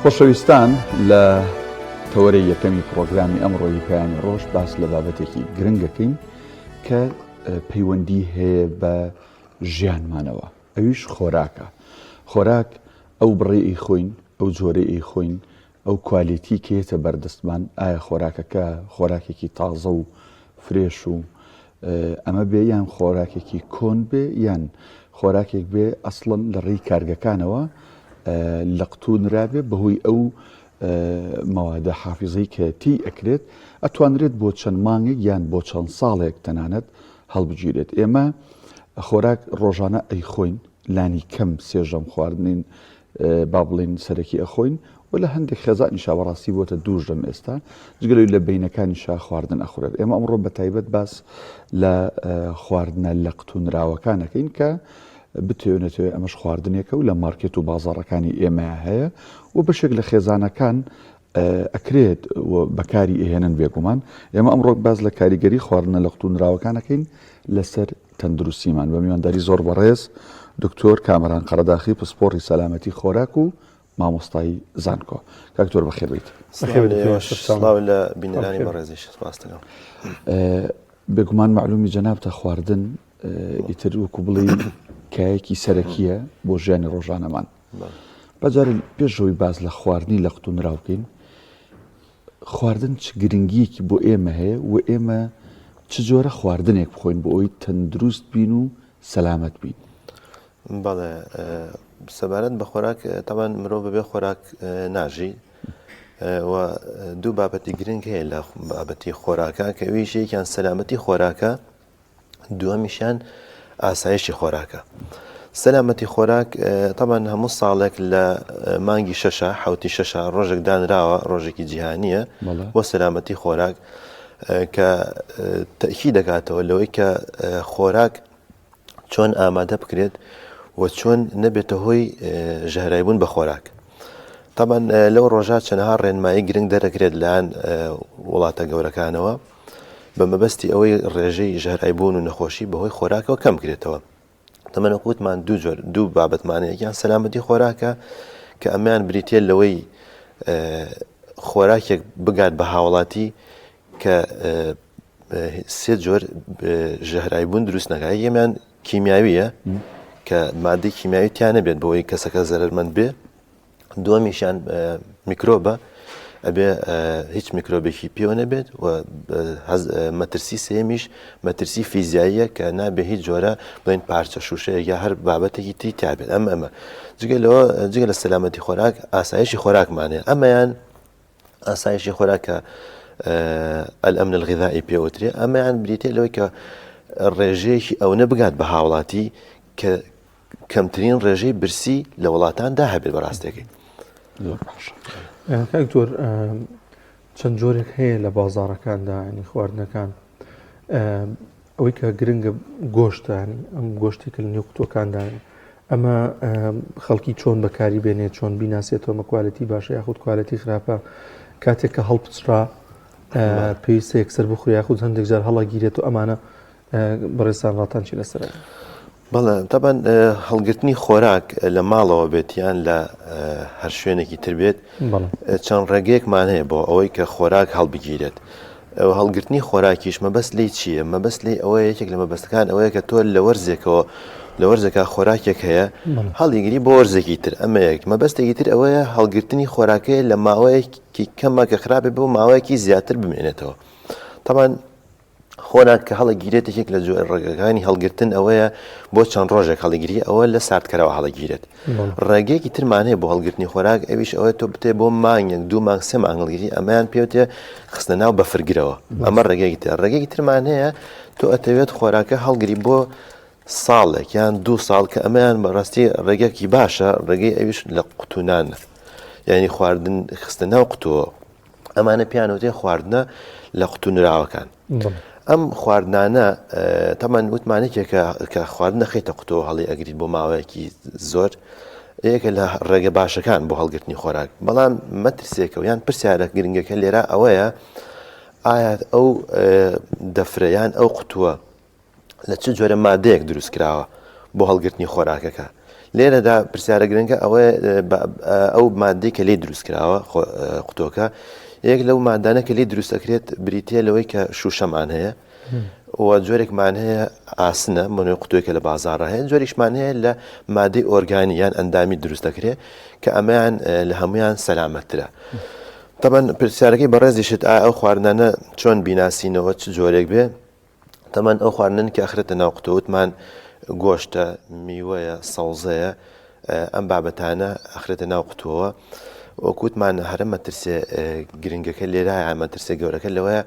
خۆشەویستان لە تەوەرەی یەکەمی پرۆگرامی ئەمڕۆی پایانی ڕۆژ باس لە بابەتێکی گرنگەکەین کە پەیوەندی هەیە بە ژیانمانەوە، ئەویش خۆراکە. خۆراک ئەو بڕێی خۆین، ئەو جۆرەی خۆین، ئەو کوالیتی کێتە بەردەستمان. ئایا خۆراکەکە خۆراکێکی تازە و فرێش و ئەمە بێ، یان خۆراکێکی کۆن بێ، یان خۆراکێک بێ ئەسڵەن لە ڕێی کارگەکانەوە لە قوتونرابێ بەهۆی ئەو مەوادە حافیزەی کە تی ئەکرێت، ئەتوانرێت بۆ چەند مانگێک یان بۆ چەند ساڵێک تەنانەت هەڵبگیرێت. ئێمە خۆراک ڕۆژانە ئەیخۆین، لانی کەم سێژەم خواردنین با بڵین سەرەکی ئەخۆین، و لە هەندێک خێزانی شاوەڕاستی بۆتە دووژەم ئێستا جگەلەوەی لە بینەکانی شا خواردن ئەخورێت. ئێمە ئەمڕۆ بە تایبەت باس لە خواردنە لە قوتونراوەکانەکەین کە بتوێنێتەوە ئەمەش خواردنێکە و لە مارکێت و بازاڕەکانی ئێمە هەیە و بەشێک لە خێزانەکان ئەکرێت بەکاری ئێهێنن بێگومان. ئێمە ئەمڕۆ باز لە کاریگەری خواردنە لە قوتونراوەکانەکەین لەسەر تەندروستیمان بە میوانداری زۆر بەڕێز دکتۆر کامەران قەرەداخی، پسپۆڕی سەلامەتی خۆراک و مامۆستای زانکۆ. کاکتۆر بەخێر بیت. سڵاو لە بینەرانی بەڕێزیش سپاس دەکەم. بێگومان معلومی جەنابتە خواردن ئیتر وەکو بڵێ کایەکی سەرەکیە بۆ ژیانی ڕۆژانەمان. بەجارێن پێشەوەی باز لە خواردنی لە قوتونراو بکەین، خواردن چ گرنگیەکی بۆ ئێمە هەیە و ئێمە چ جۆرە خواردنێک بخۆین بۆ ئەوی تەندروست بین و سەلامەت بین؟ بەڵێ، سەبارەت بە خۆراک تاوان مرۆڤ بەبێ خۆراک ناژی و دوو بابەتی گرنگ هەیە لە بابەتی خۆراکە کە ویشەیەکیان سەلامەتی خۆراکە، دووەمیشیان ئاسایشی خۆراکە. سەلامەتی خۆراک تاوان هەموو ساڵێک لە مانگی شەشە حوتی شەشە ڕۆژێک دانراوە، ڕۆژێکی جیهانیە بۆ سەلامەتی خۆراک کە تەکی دەکاتەوە لەوەی کە خۆراک چۆن ئامادە بکرێت و چۆن نەبێتە هۆی ژەهرایبوون بە خۆراک. تاوان لەو ڕۆژات چەندەها ڕێنمایی گرنگ دەرەکرێت لەلایەن وڵاتە گەورەکانەوە بە مەبەستی ئەوەی ڕێژەی ژەهرایبوون و نەخۆشی بەهۆی خۆراکەوە کەم کرێتەوە. تەمەنەکوتمان دوو بابەتمانەیەکیان سەلامەتی خۆراکە کە ئەمیان بریتێ لەوەی خۆراکێک بگات بە هاوڵاتی کە سێ جۆر ژەهرایبوون دروست نەکات. یەکەمیان کیمیاویە کە مادەی کیمیاوی تیان نەبێت بۆی کەسەکە زەرمەند بێ. دووەمیشیان میکرۆبە، ئەبێ هیچ میکرۆبێکی پێوە نەبێت و مەترسی سێمیش مەترسی فیزیاییە کە نابێ هیچ جۆرە بڵین پارچە شوشەیە یا هەر بابەتێکی تی تابێت. ئەمە جگە لە سەلامەتی خۆراک ئاسایشی خۆراکمانەیە. ئەمەیان ئاسایشی خۆراکە ئەلئەمن الغذایی پێوترێ. ئەمەیان بریتێ لەوەی کە ڕێژەیەکی ئەو نەبگات بە هاوڵاتی کە کەمترین ڕێژەی برسی لە وڵاتاندا هەبێت بەڕاستێکی. کاکتۆر، چەند جۆرێک هەیە لە بازاڕەکاندا ینی خواردنەکان، ئەوەی کە گرنگە گۆشتانی ئەم گۆشتی کە لە نێو قوتوەکاندا ئەمە خەڵکی چۆن بەکاری بێنێت، چۆن بیناسێتەوە مەکوالەتی باشە یاخود کوالەتی خراپە، کاتێک کە هەڵبچرا پێویستە یەکسەر بخوری یاخود هەندێک جار هەڵەگیرێت و ئەمانە بەڕێستان ڕاتان چی لەسەر؟ بەڵێ، تاوان هەڵگرتنی خۆراک لە ماڵەوە بێت یان لە هەر شوێنێکی تر بێت چەند ڕێگەیەکمان هەیە بۆ ئەوەی کە خۆراک هەڵبگیرێت. هەڵگرتنی خۆراکیش مەبەست لێی چییە؟ مەبەست لێ ئەوەیە یەکێک لە مەبەستەکان ئەوەیە کە تۆ لە وەرزێکە خۆراکێک هەیە هەڵیگیری بۆ وەرزێکی تر. ئەمە یەک مەبەستێکی تر ئەوەیە هەڵگرتنی خۆراکەیە لە ماوەیەکی کەمە کە خراپێ بۆ ماوەیەکی زیاتر بمێنێتەوە. تاوان خۆراک کە هەڵەگیرێت یەکێک لە ڕێگەکانی هەڵگرتن ئەوەیە بۆ چەند ڕۆژێک هەڵەگیری ئەوە لە ساردکەرەوە هەڵەگیرێت. ڕێگەیەکی ترمانەیە بۆ هەڵگرتنی خۆراک ئەویش ئەوەیە تۆ بتێ بۆ مانگێک دوو مانگ سێ مانگ هەڵگیری، ئەمەیان پێوتێ خستە ناو بەفرگرەوە. ئەمە ڕێگەیەکی تر. ڕێگەیەکی ترمانەیە تۆ ئەتەوێت خۆراکە هەڵگری بۆ ساڵێک یان دوو ساڵ کە ئەمەیان بەڕاستی ڕێگەیەکی باشە. ڕێگەی ئەویش لە قوتونانە، یعنی خواردن خستە ناو قوتووە. ئەمانە پیانوتێ خواردنە لە قوتونراوەکان. ئەم خواردنانە تەمان وتمانێکێکە کە خواردنە خەیتە قوتەوە هەڵی ئەگریت بۆ ماوەیەکی زۆر، یەکە لە ڕێگە باشەکان بۆ هەڵگرتنی خۆراک. بەڵام مەترسێکەوە یان پرسیارە گرنگەکە لێرە ئەوەیە ئایا ئەو دەفرەیان ئەو قوتووە لە چ جۆرە مادەیەک دروست کراوە بۆ هەڵگرتنی خۆراکەکە، لێرەدا پرسیارە گرنگە ئەو مادەی کە لێ دروست کراوە قوتۆکە یەک لەو مادانە کە لێ دروست دەکرێت بریتە لەوەی کە شوشەمان هەیە و جۆرێکمان هەیە ئاسنە بۆنەوەی قوتۆکە لە بازاڕە هەیە جۆرێکمان هەیە لە مادەی ئۆرگانی یان ئەندامی دروست دەکرێت کە ئەمەیان لە هەمویان سەلامەتترە. تەمان پرسیارەکەی بەڕێزیشت ئەو خواردنانە چۆن بیناسینەوە چ جۆرێک بێ تەمان ئەو خواردنن کە ئەخرێتە ناو قوتۆوتمان گۆشتە میوەیە سەوزەیە ئەم بابەتانە ئەخرێتە ناو قوتووەوە وەکوتمان هەرە مەترسێ گرنگەکە لێرایە مەترسێ گەورەکە لەوەیە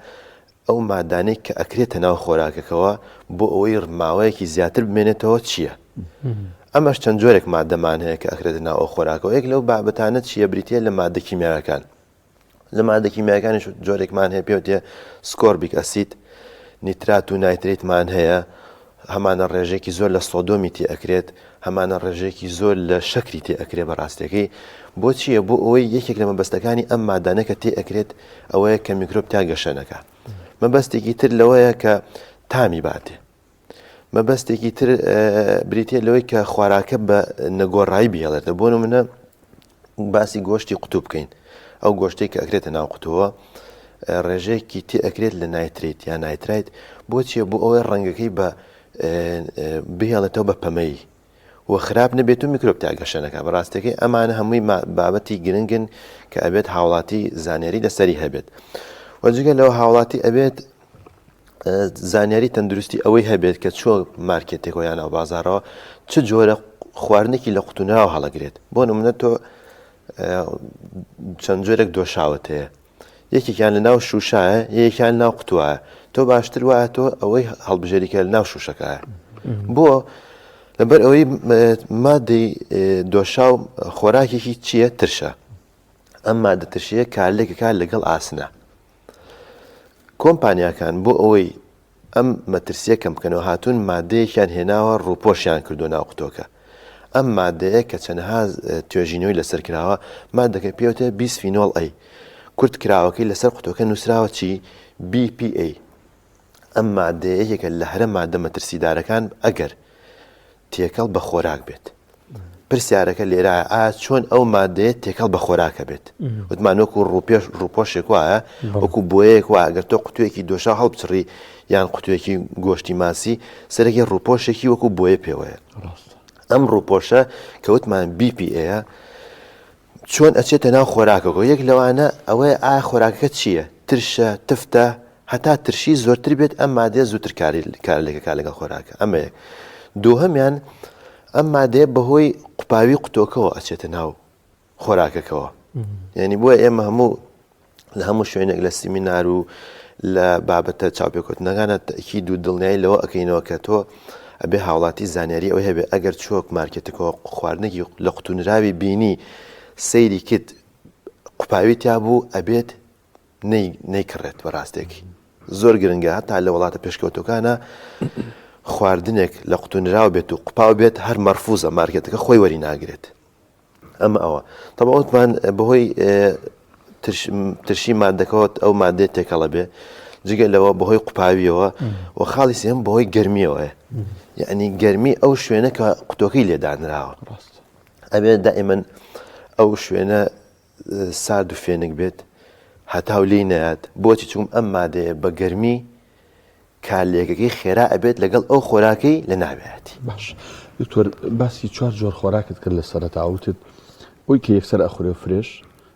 ئەو مادانەی کە ئەکرێتە ناو خۆراکەکەەوە بۆ ئەوەی ماوەیەکی زیاتر بمێنێتەوە چییە؟ ئەمەش چەند جۆرێک مادەمان هەیە کە ئەکرێتە ناو ئەو خۆراکەوە یەک لەو بابەتانە چیە بریتە لە مادە کیمیاوەکان لە مادە کیمیاکانیش جۆرێکمان هەیە پێوتێ سکۆربیک ئەسید نیترات و نایترێتمان هەیە هەمانە ڕێژێکی زۆر لە سۆدۆمی تێ ئەکرێت هەمانە ڕێژێکی زۆر لە شەکری تێ ئەکرێت بەڕاستەکەی بۆ چییە بۆ ئەوەی یەکێک لە مەبەستەکانی ئەم مادانەکە تێ ئەکرێت ئەوەیە کە میکرۆب تا گەشەنەکە مەبەستێکی تر لەوەیە کە تامی باتێ مەبەستێکی تر بریتە لەوەی کە خواراکە بە نەگۆڕایی بهێڵێتە بۆ نمونە باسی گۆشتی قوتوب بکەین ئەو گۆشتێک کە ئەکرێتە ناو قوتووە ڕێژەیەکی تێ ئەکرێت لە نایتریت یا نایترایت بۆچیە بۆ ئەوەی ڕەنگەکەی بە بهێڵێتەوە بە پەمەی و خراپ نەبێت و میکرۆب تاگەشەنەکە بەڕاستەکەی ئەمانە هەمووی بابەتی گرنگن کە ئەبێت هاوڵاتی زانیاری لەسەری هەبێت وەجگە لەوە هاوڵاتی ئەبێت زانیاری تەندروستی ئەوەی هەبێت کە چۆ مارکێتێکۆ یان ئەو بازارەوە چ جۆرە خواردنێکی لە قوتونراوە هەڵەگرێت بۆ نمونە تۆ چەند جۆرێک دۆشاوت هەیە یەکێکیان لە ناو شوشایە یەکیان ناو قوتوایە تۆ باشتر وایە تۆ ئەوەی هەڵبژێریکە لە ناو شوشەکەە بۆ لەبەر ئەوەی مادەی دۆشاو خۆراکێکی چییە ترشە ئەم مادە ترشیە کارلێکەکە لەگەڵ ئاسنە کۆمپانیاکان بۆ ئەوەی ئەم مەترسیە کەم بکەنەوە هاتوون مادەیەکیان هێناوە ڕووپۆشیان کردو ناو قوتۆکە ئەم مادەیە کە چەندها توێژینەوەی لەسەر کراوە مادەکە پێوتە بیسفینۆڵ ئەی کورت کراوەکەی لەسەر قوتۆکە نووسراوە چی BPA ئەم مادەیەکێکە لە هەرە مادە مەترسیدارەکان ئەگەر تێکەڵ بە خۆراک بێت پرسیارەکە لێرایە ئایا چۆن ئەو مادەیە تێکەڵ بە خۆراکە بێت وتمان وەکو ڕووپۆشێک وایە وەکو بۆیەک وایە ئەگەر تۆ قوتوێکی دۆشا هەڵبچڕی یان قوتوێکی گۆشتی ماسی سەرەکی ڕووپۆشێکی وەکو بۆیە پێوەیە ئەم ڕووپۆشە کە وتمان BPA چۆن ئەچێتە ناو خۆراکەکە یەک لەوانە ئەوەیە ئایا خۆراکەکە چییە ترشە تفتە هەتا ترشی زۆرتر بێت ئەم مادەیە زووتر کارلێکەکە لەگەڵ خۆراکە ئەمەیە دووهەمیان ئەم مادەیە بەهۆی قوپاوی قوتۆکەوە ئەچێتە ناو خۆراکەکەەوە یعنی بۆیە ئێمە هەموو لە هەموو شوێنێک لە سیمینار و لە بابەتە چاوپێکوتنەکانە تەکید و دڵنیایی لەوە ئەەکەینەوە کە تۆ ئەبێ هاوڵاتی زانیاری ئەوەی هەبێ ئەگەر چۆک مارکێتەکەەوە خواردنێکی لە قوتونراوی بینی سەیری کرد قوپاوی تیا بوو ئەبێت نەیکڕێت بەڕاستێکی زۆر گرنگە هەتا لە وڵاتە پێشکەوتەکانە خواردنێک لە قوتونراوە بێت و قوپاو بێت هەر مەرفوزە مارکێتەکە خۆی وەری ناگرێت ئەمە ئەوە تەواوتمان بەهۆی ترشی مادەکەوت ئەو مادێ تێکەڵە بێ جگە لەوە بەهۆی قوپاویەوە و خاڵی سێم بەهۆی گەرمیەوەە یعنی گەرمی ئەو شوێنە کە قوتۆکەی لێدانراوە ئەبێت دائیمەن ئەو شوێنە سارد و فێنک بێت هەتاو لێی نەیات بۆچی چوم ئەم مادەیە بە گەرمی کارلێکەکەی خێرا ئەبێت لەگەڵ ئەو خۆراکەی لە ناوێتی باش دکتۆر باسی چوار جۆر خۆراکت کرد لە سەرەتاوتت ئەوی کە یەکسەر ئەخورێ فرێش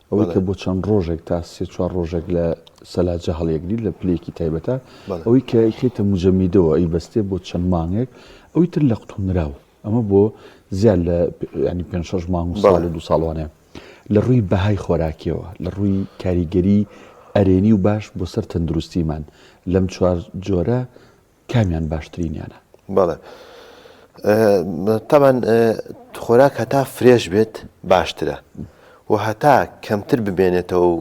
ئەوەی کە بۆ چەند ڕۆژێک تا سێ چوار ڕۆژێک لە سەلاجە هەڵیەکدی لە پلەیەکی تایبەتە ئەوەی کە خێتە موجەمیدەوە ئەی بەستێ بۆ چەند مانگێک ئەوی تر لە قوتونراو ئەمە بۆ زیاد لە ینی 5-6 مانگ و ساڵ 2 ساڵوانەیە لە ڕووی بەهای خۆراکیەوە لە ڕووی کاریگەری ئەرێنی و باش بۆ سەر تەندروستیمان لەم چوار جۆرە کامیان باشترینیانە بەڵێ تامان خۆراک هەتا فرێش بێت باشترە و هەتا کەمتر ببێنێتەوە و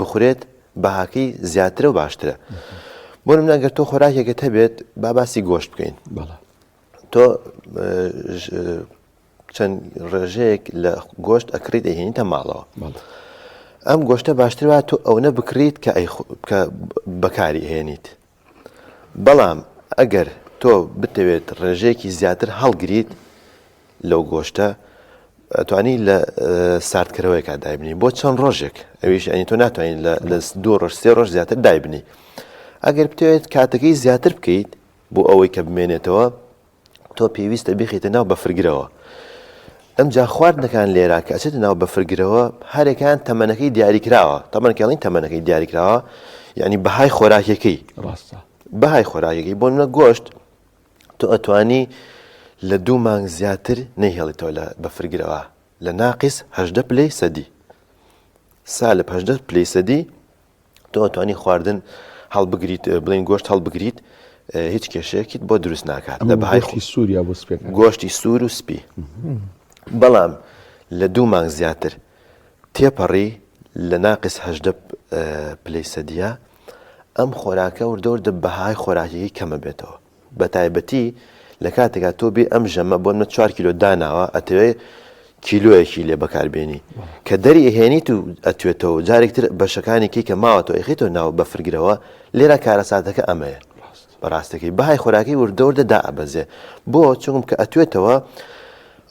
بخورێت بەهاکەی زیاترە و باشترە بۆ نمونە ئەگەر تۆ خۆراکێکت هەبێت با باسی گۆشت بکەین تۆ چەند ڕێژەیەک لە گۆشت ئەکریت ئەهێنیتە ماڵەوە ئەم گۆشتە باشتر وایە تۆ ئەوە بکریت کە بەکاری هێنیت بەڵام ئەگەر تۆ بتەوێت ڕێژەیەکی زیاتر هەڵگریت لەو گۆشتە توانی لە ساردکردەوەیەکە دایبنی بۆ چەند ڕۆژێک ئەویش ئەنی تۆ ناتوانین لە 2 ڕۆژ 3 ڕۆژ زیاتر دایبنی ئەگەر بتوێت کاتەکەی زیاتر بکەیت بۆ ئەوەی کە بمێنێتەوە تۆ پێویستە بخیتە ناو بەفرگرەوە ئەم جا خواردنەکان لێرا کە ئەچێتە ناو بەفرگرەوە هەرێکیان تەمەنەکەی دیاریکراوە تەمەنکەڵین تەمەنەکەی دیاریکراوە یعنی بەهای خۆراکەکەی ڕاستە بەهای خۆراکەکەی بۆ منە گۆشت تۆ ئەتوانی لە 2 مانگ زیاتر نەیهێڵیتەوە لە بەفرگرەوە لە ناقیس 18 پلەی سەدی سالب 18 پلەی سەدی تۆ ئەتوانی خواردن هەڵبگریت بڵین گۆشت هەڵبگریت هیچ کێشەیەکیت بۆ دروست ناکات لە بەهای سووریا بۆ سپێک گۆشتی سوور و سپی بەڵام لە 2 مانگ زیاتر تێپەڕی لە ناقیس 18 پلەی سەدیە ئەم خۆراکە وردەوردە بەهای خۆراکیەکەی کەمە بێتەوە بە تایبەتی لە کاتێکا تۆ بێ ئەم ژەمە بۆ منە 4 کیلۆ داناوە ئەتەوێت کیلۆیەکی لێ بەکاربێنی کە دەری ئەهێنیت و ئەتوێتەوە جارێکتر بەشەکانێکی کە ماوەتەوە ئەخیتەوە ناو بەفرگرەوە لێرە کارەساتەکە ئەمەیە بەڕاستەکەی بەهای خۆراکی وردەوردە دائەبەزێ بۆ چونکم کە ئەتوێتەوە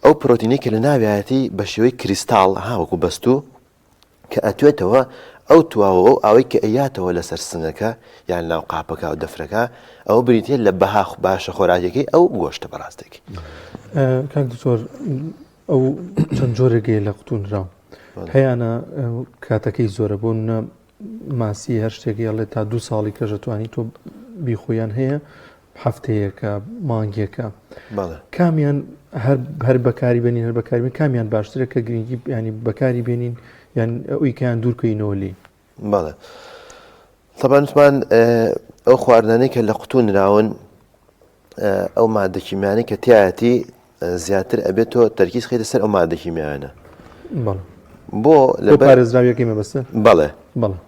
ئەو پرۆتینی کە لە ناویایەتی بە شێوەی کریستاڵ هاوەکو بەستوو کە ئەتوێتەوە ئەو تواوە ئەو ئاوەی کە ئەیاتەوە لەسەر سنگەکە یان ناو قاپەکە و دەفرەکە ئەو بریتە لە بەها باشە خۆراکەکەی ئەو گۆشتە بەڕاستێکی کاک دکتۆر ئەو چەند جۆرێکی لە قوتونراو هەیەە کاتەکەی زۆرە بۆ ماسی هەر شتێکی هەڵێت تا 2 ساڵی کەژەتوانی تۆ بیخۆیان هەیە هەفتەیەکە مانگیەکە کامیان هەر بەکاری بێنین هەر بەکاری بێن کامیان باشترە کە گرنگی ینی بەکاری بێنین یان ئەوی کەیان دوورکەینەوە لێ بەڵێ تەبانوتمان ئەو خواردنانەی کە لە قوتون نراون ئەو مادەکیمیانی کە تایەتی زیاتر ئەبێت تۆ تەرکیز خێتە سەر ئەو مادەکیمیانە بۆ لە پارێزراویەکەی مەبەستە بەڵێ بەڵێ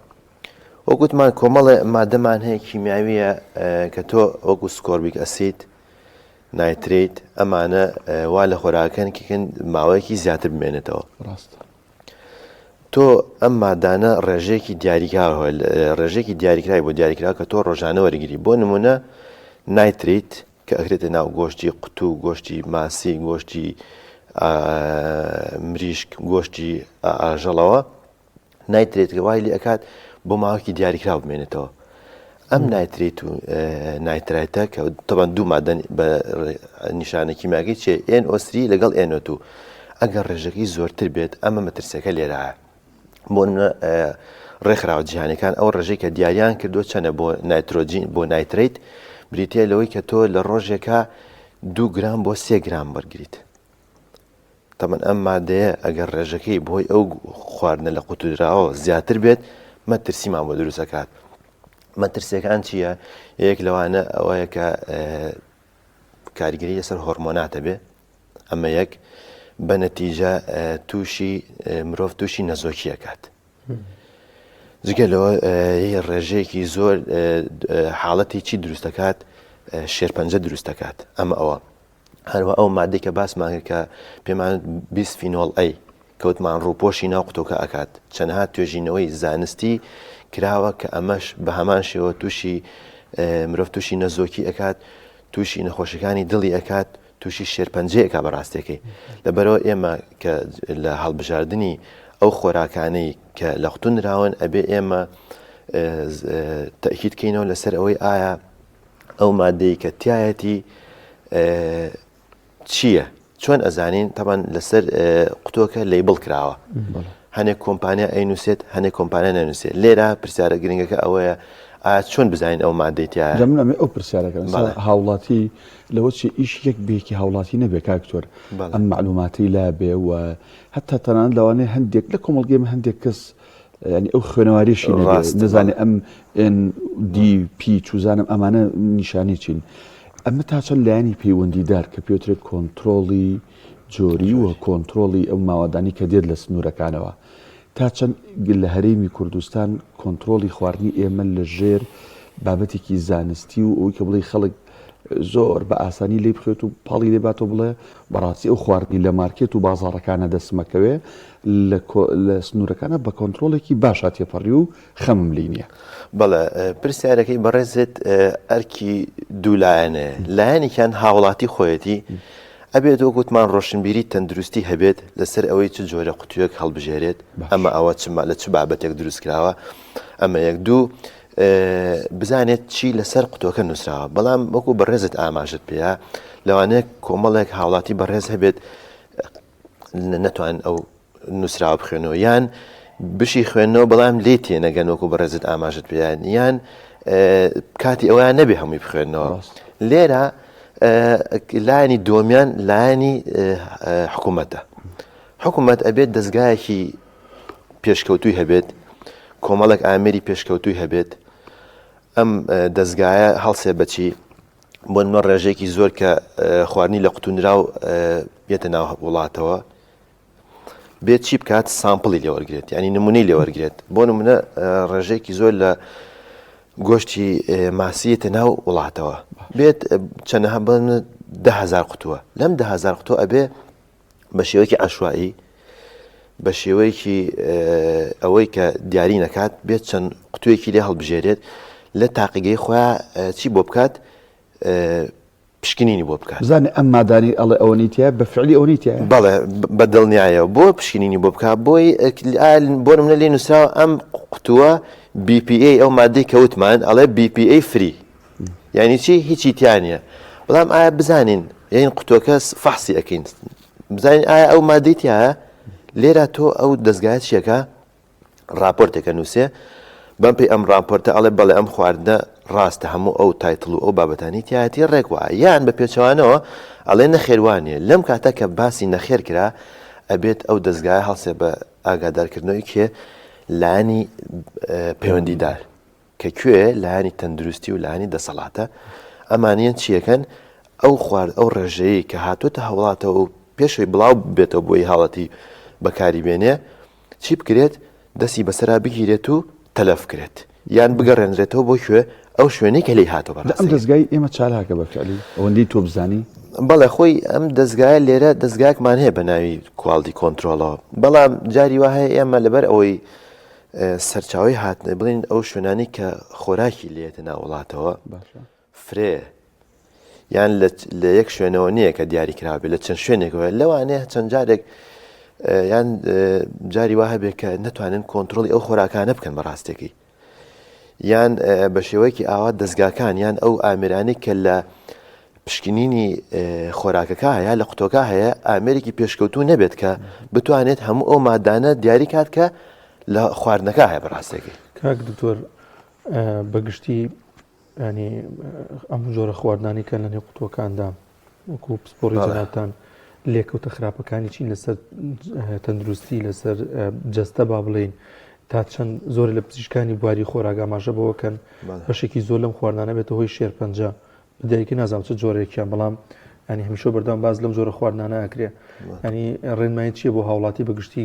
وەگوتمان کۆمەڵێ مادەمان هەیە کیمیاویە کە تۆ وەکو سکۆربیک ئەسید نایتریت ئەمانە وا لە خۆراکەنکەکەن ماوەیەکی زیاتر بمێنێتەوە ڕاستە تۆ ئەم مادانە ڕێژێکی دیاریکراوە ڕێژێکی دیاریکرای بۆ دیاریکرا کە تۆ ڕۆژانە وەرگری بۆ نمونە نایتریت کە ئەکرێتە ناو گۆشتی قوتو گۆشتی ماسی گۆشتی مریشک گۆشتی ئاژەڵەوە نایترێت وای لێ ئەکات بۆ ماوەکی دیاریکرا بمێنێتەوە ئەم نایتریت و نایترایتە کە تەبەن 2 مادە بە نیشانەکی ماگەی چێ NO3 لەگەڵ NO2 ئەگەر ڕێژەکەی زۆرتر بێت ئەمە مەترسەکە لێرایە بۆ ڕێکخراوە جیهانەکان ئەو ڕێژەی کە دیاریان کردو چەنە بۆ نایترۆجین بۆ نایتریت بریتە لەوەی کە تۆ لە ڕۆژێکە 2 گرام بۆ 3 گرام وەرگریت تەمەن ئەم مادەیە ئەگەر ڕێژەکەی بۆی ئەو خواردنە لە قوتوراوە زیاتر بێت مەترسیمان بۆ دروستەکات مەترسیەکان چییە؟ یەک لەوانە ئەوەیە کە کاریگەری لەسەر هۆرمۆناتە بێ ئەمە یەک بە نەتیجە تووشی مرۆڤ تووشی نەزۆکیەکات جگە لەوە ڕێژەیەکی زۆر حاڵەتی چی دروستەکات شێرپەنجە دروستەکات ئەمە ئەوە هەروە ئەو مادەی کە باسمان کە پێمان بیسفینۆڵ ئەی کەوتمان ڕووپۆشی ناو قوتۆکە ئەکات چەندەها توێژینەوەی زانستی کراوە کە ئەمەش بە هەمان شێوە تووشی مرۆڤ تووشی نەزۆکی ئەکات تووشی نەخۆشەکانی دڵی ئەکات تووشی شێرپەنجەیەکە بەڕاستەکەی لەبەرەوە ئێمە کە لە هەڵبژاردننی ئەو خۆراکانەی کە لە قوتون نراون ئەبێ ئێمە تەکید بکەینەوە لەسەر ئەوەی ئایا ئەو مادەی کە تایەتی چییە چۆن ئەزانین تەبەن لەسەر قوتۆکە لەیبڵ کراوە هەنێک کۆمپانیا ئەینووسێت هەنێک کۆمپانیا نەنووسێت لێرە پرسیارە گرنگەکە ئەوەیە چۆن بزانین ئەو مادەی تایە جەمنامێ ئەو پرسیارەکە هاوڵاتی لەوە چی ئیش یەک بێکی هاوڵاتی نەبێ کاکتۆر ئەم معلوماتی لا بێ و هەتا تەنان لەوانەیە هەندێک لە کۆمەڵگەم هەندێک کەس ینی ئەو خوێنەواریشی نزانێ ئەم NDP چوزانم ئەمانە نیشانی چین ئەمە تا چەند لایانی پەیوەندیدار کە پێوترێت کۆنتترۆڵی جۆری و کۆنتترۆڵی ئەو ماوەدانی کە دێت لە سنوورەکانەوە تا چەند لە هەرێمی کوردستان کۆنتترۆڵی خواردنی ئێمە لە ژێر بابەتێکی زانستی و ئەوی کە بڵێ خەڵک زۆر بە ئاسانی لێ بخێت و پاڵی لێباتەوە بڵێ بەڕاستی ئەو خواردنی لە مارکێت و بازاڕەکانە دەسمەکەوێ لە سنوورەکانە بە کۆنتترۆڵێکی باشە تێپەڕی و خەمم لی نییە بەڵێ پرسیارەکەی بەڕێزت ئەرکی دوولایەنێ لایەنێکیان هاوڵاتی خۆیەتی ئەبێت وەکوتمان ڕۆشنبیری تەندروستی هەبێت لەسەر ئەوەی چ جۆرە قوتوویەک هەڵبژێرێت ئەمە ئەوە لە چ بابەتێک دروست کراوە ئەمە یەک دوو بزانێت چی لەسەر قوتوەکە نووسراوە بەڵام وەکو بەڕێزت ئاماژت پێە لەوانەیە کۆمەڵێک هاوڵاتی بەڕێز هەبێت نەتوان ئەو نووسراوە بخوێنەوە یان بشی خوێندنەوە بەڵام لێ تێنەگەن وەکو بەڕێزت ئاماژت پێیان یان کاتی ئەویان نەبێ هەمووی بخوێنەوە لێرە لایەنی دۆمیان لایەنی حکوومەتە حکوومەت ئەبێت دەستگایەکی پێشکەوتووی هەبێت کۆمەڵێک ئامێری پێشکەوتووی هەبێت ئەم دەستگایە هەڵسێ بەچی بۆ نمە ڕێژێکی زۆر کە خواردنی لە قوتونرا و بێتە ناو وڵاتەوە بێت چی بکات سامپڵی لێوەرگێت ینی نمونەی لێوەرگێت بۆ نمونە ڕێژێکی زۆر لە گۆشتی ماسیەتە ناو وڵاتەوە بێت چەندەها بن 10,000 قوتووە لەم 10,000 قوتووە ئەبێ بە شێوەیەکی عەشوایی بە شێوەیەکی ئەوەی کە دیاری نەکات بێت چەند قوتوویەکی لێ هەڵبژێرێت لە تاقیگەی خۆیان چی بۆ بکات پشکنینی بۆ بکات بزانێ ئەم مادانی ئەڵێ ئەوە نیتیە بە فعلی ئەو نیتیە بەڵێ بە دڵنیایە بۆ پشکنینی بۆ بکات بۆی بۆ نمونە لێ نووسراوە ئەم قوتووە BPA ئەو مادەی کەوتمان ئەڵێ BPA فری یعنی چی هیچی تیانە بەڵام ئایا بزانین یان قوتووەکە فەحسی ئەەکەین بزانین ئایا ئەو مادەی تایە لێرە تۆ ئەو دەستگایە چیەکە راپۆرتێکە نووسێ بەم پێی ئەم راپۆرتە ئەڵێ بەڵێ ئەم خواردنە ڕاستە هەموو ئەو تایتڵ و ئەو بابەتانی تایەتی ڕێک وایە یان بە پێچەوانەوە ئەڵێ نەخێوانێ لەم کاتە کە باسی نەخێر کرا ئەبێت ئەو دەستگایە هەڵسێ بە ئاگادارکردنەوەی کێ لایەنی پەیوەندیدار کە کوێ لایەنی تەندروستی و لایەنی دەسەڵاتە ئەمانیان چیەکەن ئەو خوارد ئەو ڕێژەیە کە هاتوۆتە هەوڵاتەوە و پێشەوەی بڵاو بێتەوە بۆی حاڵەتی بەکاری بێنێ چی بکرێت دەستی بەسەرا بگیرێت و تەلەف کرێت یان بگەڕێنرێتەوە بۆ کوێ ئەو شوێنەی کە لی هاتەوە ئەم دەستگای ئێمە چالاکە بە فعلی ئەوەندەی تۆ بزانی بەڵێ خۆی ئەم دەستگایە لێرە دەستگاکمان هەیە بە ناوی کواڵتی کۆنتترۆلەوە بەڵام جاری وا هەیە ئێمە لەبەر ئەوەی سەرچاوی هاتنە بڵین ئەو شوێنانی کە خۆراکی لێتە ناوڵاتەوە فرێ یان لە یەک شوێنەوە نییە کە دیاری کرابێت لە چەند شوێنێکەوە لەوانەیە چەند جارێک یان جاری وا هەبێت کە نەتوانن کۆنتترۆلی ئەو خۆراکانە بکەن بەڕاستێکی یان بە شێوەیەکی ئاوا دەستگاکان یان ئەو ئامرانی کە لە پشکنینی خۆراکەکە هەیە لە قوتۆکە هەیە ئامێرێکی پێشکەوتوو نەبێت کە بتوانێت هەموو ئەو مادانە دیاری کات کە لە خواردنەکە هەیە بەڕاستێکی کاک دکتۆر بەگشتی ینی ئەم جۆرە خواردنانی کە لە نێو قوتوەکاندا وەکو پسپۆڕی جەنابان لێکەوتە خراپەکانی چین لەسەر تەندروستی لەسەر جەستە با بڵێین تا چەند زۆر لە پزیشکانی بواری خۆراک ئاماژە بەوەکەن بەشێکی زۆر لەم خواردانە بێتە هۆی شێرپەنجە بدایکی نازانم چ جۆرێکیان بەڵام ینی هەمیشە بەردەوام باز لەم جۆرە خواردنانە ئەکرێ ینی ڕێنمایی چییە بۆ هاوڵاتی بەگشتی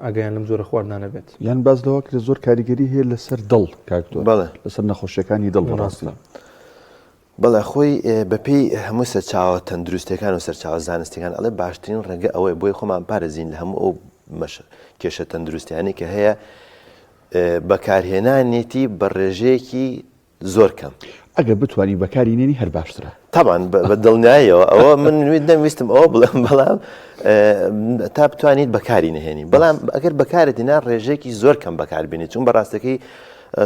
ئاگایان لەم جۆرە خواردنانە بێت یان باز لەوە کرێ زۆر کاریگەری هەیە لەسەر دڵ کاکتۆر بەڵێ لەسەر نەخۆشیەکانی دڵ ڕاستی بەڵێ خۆی بەپێی هەموو سەرچاوە تەندروستەکان و سەرچاوە زانستیەکان ئەڵێ باشترین ڕێگە ئەوەی بۆی خۆمان پارێزین لە هەموو ئەو کێشە تەندروستیانی کە هەیە بەکارهێنانێتی بە ڕێژەیەکی زۆر کەم ئەگەر بتوانانی بەکارینێنی هەر باشترە تاوان بە دڵنیایەوە ئەوە من نەویستم ئەوە بڵێم بەڵام تا بتوانیت بەکاری نهێنی بەڵام ئەگەر بەکارێتینا ڕێژەیەکی زۆر کەم بەکاربێنێت چون بەڕاستەکەی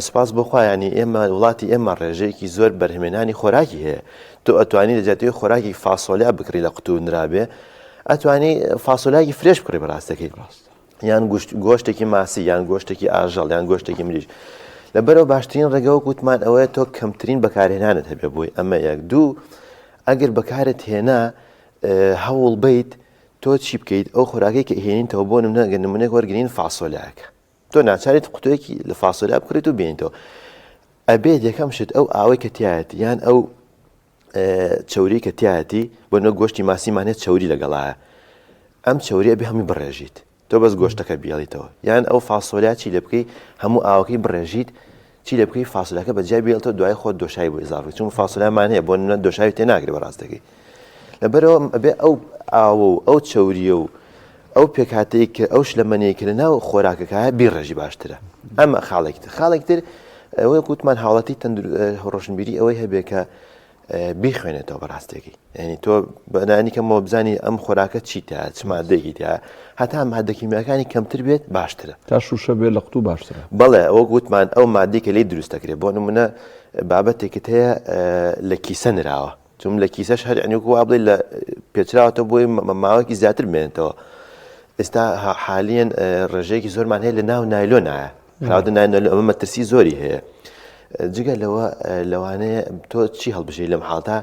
سپاس بۆخوایانی ئێمە وڵاتی ئێمە ڕێژەیەکی زۆر بەرهێنانی خۆراکی هەیە تۆ ئەتوانی لەجاتەوەی خۆراکی فاسۆلیا بکڕی لە قوتو نرابێ ئەتوانی فاسۆلیاکی فرێش بکڕی بەڕاستەکەی یان گۆشتێکی ماسی یان گۆشتێکی ئاژەڵ یان گۆشتێکی مریش لەبەرەوە باشترین ڕێگەوە گوتمان ئەوەیە تۆ کەمترین بەکارهێنانت هەبێ بووی ئەمە یەک دوو ئەگەر بەکارت هێنا هەوڵ بیت تۆ چی بکەیت ئەو خۆراکی کە هێنینتەوە بۆ نمونەیەک وەرگرین فاسۆلیاکە تۆ ناچارێت قوتوەیەکی لە فاسۆلیا بکڕیت و بێنیتەوە ئەبێت یەکەم شت ئەو ئاوەی کە تایەتی یان ئەو چەوری کە تایەتی بۆ نە گۆشتی ماسیمانێت چەوری لەگەڵایە ئەم چەوریە بێ هەمووی بڕێژیت تۆ بەس گۆشتەکە بیاڵیتەوە یان ئەو فاسۆلیا چی لە بکەی هەموو ئاوەکەی بڕێژیت چی لە بکەی فاسۆلیاکە بەجیا بیڵتەوە دوای خۆت دۆشای بۆ ئیزافی چون فاسۆلیامان هەیە بۆ نە دۆشاوی تێناگری بەڕاستەکەی لەبەرەوە ئەبێ ئەو ئاوە و ئەو چەوریە و ئەو پێکاتەیە کە ئەو شلەمەنەیەکردە ناو خۆراکەکە بیڕێژی باشترە ئەمە خاڵێکتر ئەوەی گوتمان حاڵەتی ڕۆشنبیری ئەوەی هەبێ کە بیخوێنێتەوە بەڕاستێکی ینی تۆ بەنانی کەمەوە بزانی ئەم خۆراکە چیتە چ مادەیەکی تا هەتا مادەکیمیاکانی کەمتر بێت باشترە تا شوشە بێت لە قوتو باشترە بەڵێ ئەوە گوتمان ئەو مادەی کە لی دروستەکرێت بۆ نمونە بابەتێکت هەیە لە کیسە نراوە چون لە کیسەش هەر عنیوک وا بڵێ لە پێچراوەتە بۆی ماوەکی زیاتر بێنێتەوە ئێستا حالیان ڕێژەیەکی زۆرمان هەیە لە ناو نایلۆنایە خراودە نایلۆن ئەمە مەترسی زۆری هەیە جگە لەوانەیە تۆ چی هەڵبژێ لەم حاڵتا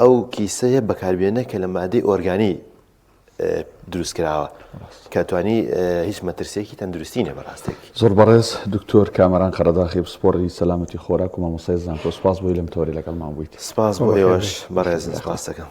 ئەو کیسەیە بەکاربێنە کە لە مادەی ئۆرگانی دروستکراوە کە توانی هیچ مەترسێکی تەندروستی نیە بەڕاستێکی زۆر بەڕێز دکتۆر کامەران قەرەداخی پسپۆڕی سەلامەتی خۆراک و مامۆستای زانکۆ سپاس بۆی لەم تۆری لەگەڵمان بوویت سپاس بۆ ئێوەش بەڕێز سپاس دەکەم